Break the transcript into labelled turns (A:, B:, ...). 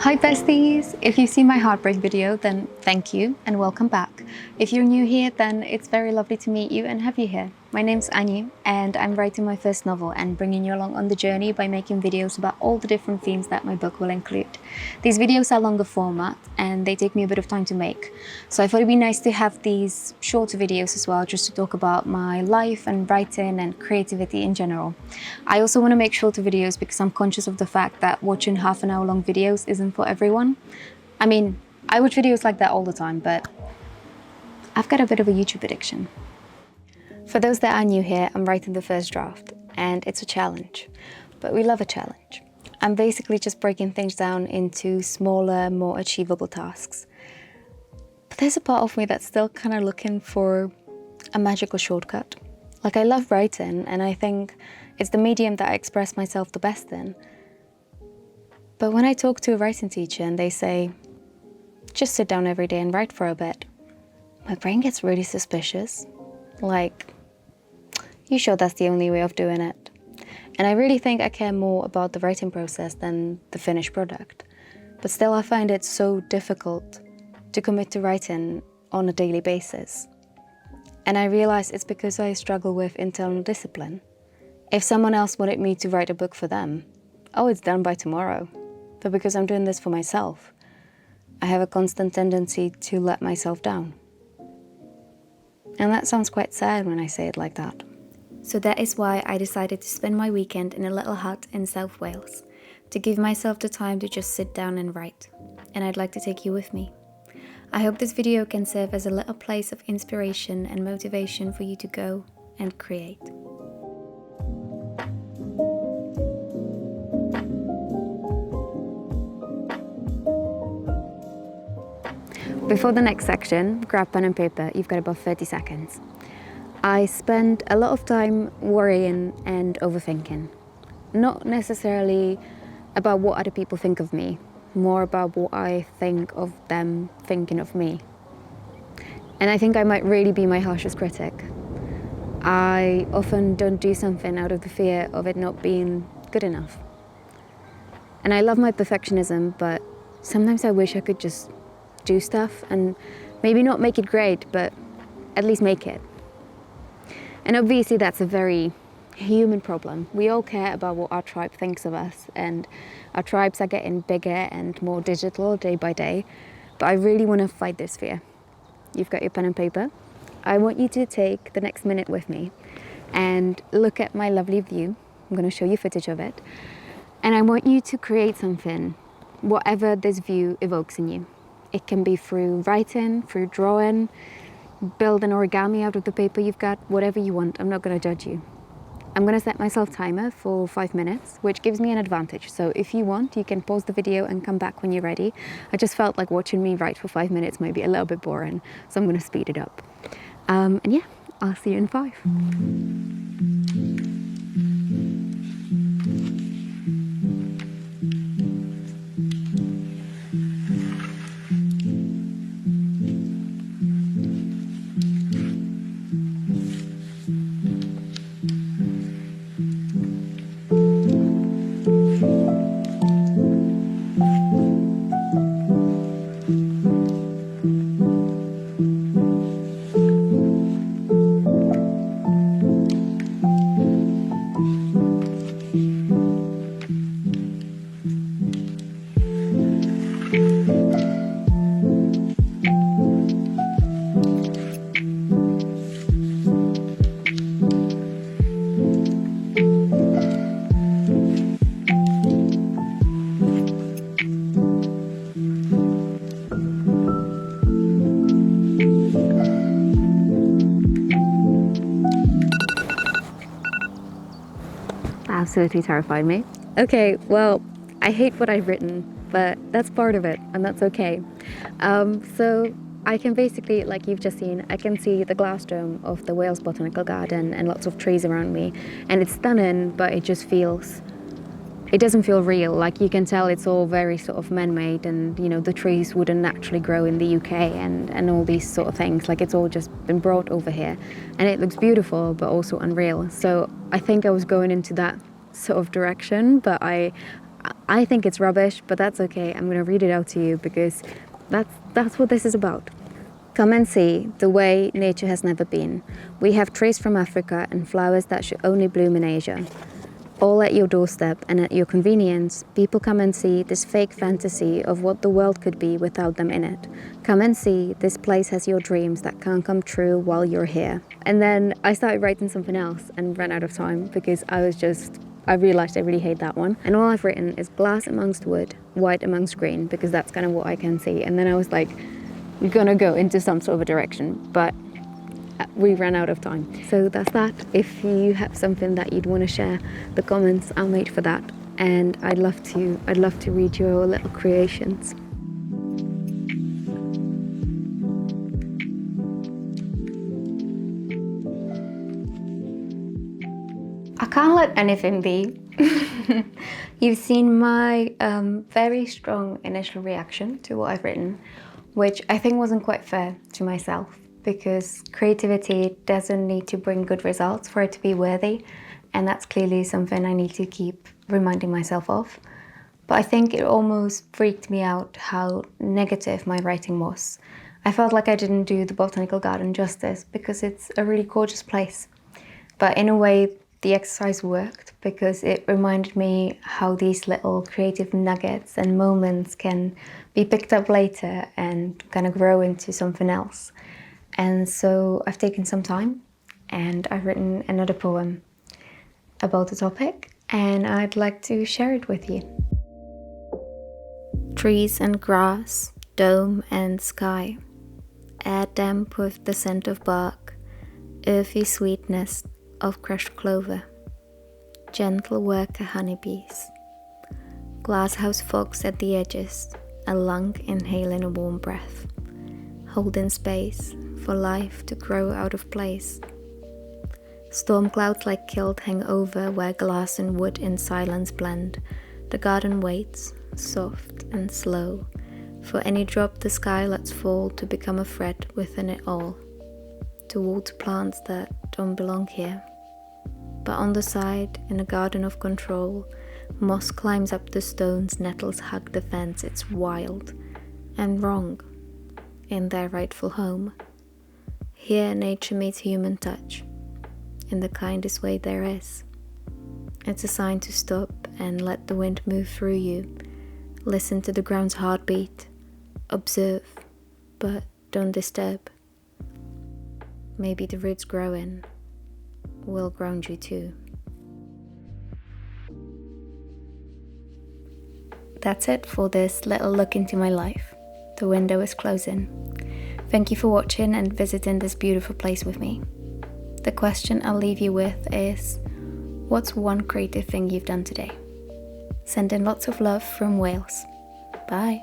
A: Hi besties! If you've seen my heartbreak video, then thank you and welcome back. If you're new here, then it's very lovely to meet you and have you here. My name's Annie and I'm writing my first novel and bringing you along on the journey by making videos about all the different themes that my book will include. These videos are longer format and they take me a bit of time to make. So I thought it'd be nice to have these shorter videos as well, just to talk about my life and writing and creativity in general. I also want to make shorter videos because I'm conscious of the fact that watching half an hour long videos isn't for everyone. I mean, I watch videos like that all the time, but I've got a bit of a YouTube addiction. For those that are new here, I'm writing the first draft, and it's a challenge, but we love a challenge. I'm basically just breaking things down into smaller, more achievable tasks. But there's a part of me that's still kind of looking for a magical shortcut. Like, I love writing, and I think it's the medium that I express myself the best in. But when I talk to a writing teacher and they say, just sit down every day and write for a bit, my brain gets really suspicious. Like, you sure that's the only way of doing it? And I really think I care more about the writing process than the finished product. But still, I find it so difficult to commit to writing on a daily basis. And I realize it's because I struggle with internal discipline. If someone else wanted me to write a book for them, oh, it's done by tomorrow. But because I'm doing this for myself, I have a constant tendency to let myself down. And that sounds quite sad when I say it like that. So that is why I decided to spend my weekend in a little hut in South Wales, to give myself the time to just sit down and write. And I'd like to take you with me. I hope this video can serve as a little place of inspiration and motivation for you to go and create. Before the next section, grab pen and paper. You've got about 30 seconds. I spend a lot of time worrying and overthinking. Not necessarily about what other people think of me, more about what I think of them thinking of me. And I think I might really be my harshest critic. I often don't do something out of the fear of it not being good enough. And I love my perfectionism, but sometimes I wish I could just do stuff and maybe not make it great, but at least make it. And obviously that's a very human problem. We all care about what our tribe thinks of us, and our tribes are getting bigger and more digital day by day, but I really want to fight this fear. You've got your pen and paper. I want you to take the next minute with me and look at my lovely view. I'm going to show you footage of it. And I want you to create something, whatever this view evokes in you. It can be through writing, through drawing, build an origami out of the paper you've got, whatever you want. I'm not going to judge you. I'm going to set myself timer for 5 minutes, which gives me an advantage. So if you want, you can pause the video and come back when you're ready. I just felt like watching me write for 5 minutes might be a little bit boring, so I'm going to speed it up. And yeah, I'll see you in 5. Absolutely terrified me. Okay, well, I hate what I've written, but that's part of it, and that's okay. So I can basically, like you've just seen, I can see the glass dome of the Wales Botanical Garden and lots of trees around me, and it's stunning, but it just feels, it doesn't feel real. Like, you can tell it's all very sort of man-made, and you know, the trees wouldn't naturally grow in the UK and all these sort of things. Like, it's all just been brought over here, and it looks beautiful but also unreal. So I think I was going into that sort of direction, but I I think it's rubbish, but that's okay. I'm gonna read it out to you because that's what this is about. Come and see the way nature has never been. We have trees from Africa and flowers that should only bloom in Asia. All at your doorstep and at your convenience, people come and see this fake fantasy of what the world could be without them in it. Come and see this place has your dreams that can't come true while you're here. And then I started writing something else and ran out of time because I realised I really hate that one. And all I've written is glass amongst wood, white amongst green, because that's kind of what I can see. And then I was like, I'm gonna go into some sort of a direction, but we ran out of time. So that's that. If you have something that you'd want to share, the comments are made for that, and I'd love to read your little creations. I can't let anything be. You've seen my very strong initial reaction to what I've written, which I think wasn't quite fair to myself, because creativity doesn't need to bring good results for it to be worthy, and that's clearly something I need to keep reminding myself of. But I think it almost freaked me out how negative my writing was. I felt like I didn't do the botanical garden justice because it's a really gorgeous place. But in a way, the exercise worked because it reminded me how these little creative nuggets and moments can be picked up later and kind of grow into something else. And so I've taken some time and I've written another poem about the topic, and I'd like to share it with you. Trees and grass, dome and sky, air damp with the scent of bark, earthy sweetness of crushed clover, gentle worker honeybees, glasshouse fogs at the edges, a lung inhaling a warm breath, holding space for life to grow out of place. Storm clouds like kilt hang over where glass and wood in silence blend. The garden waits, soft and slow, for any drop the sky lets fall to become a thread within it all, towards plants that don't belong here. But on the side, in a garden of control, moss climbs up the stones, nettles hug the fence. It's wild and wrong in their rightful home. Here nature meets human touch in the kindest way there is. It's a sign to stop and let the wind move through you. Listen to the ground's heartbeat. Observe, but don't disturb. Maybe the roots growing will ground you too. That's it for this little look into my life. The window is closing. Thank you for watching and visiting this beautiful place with me. The question I'll leave you with is, what's one creative thing you've done today? Send in lots of love from Wales. Bye.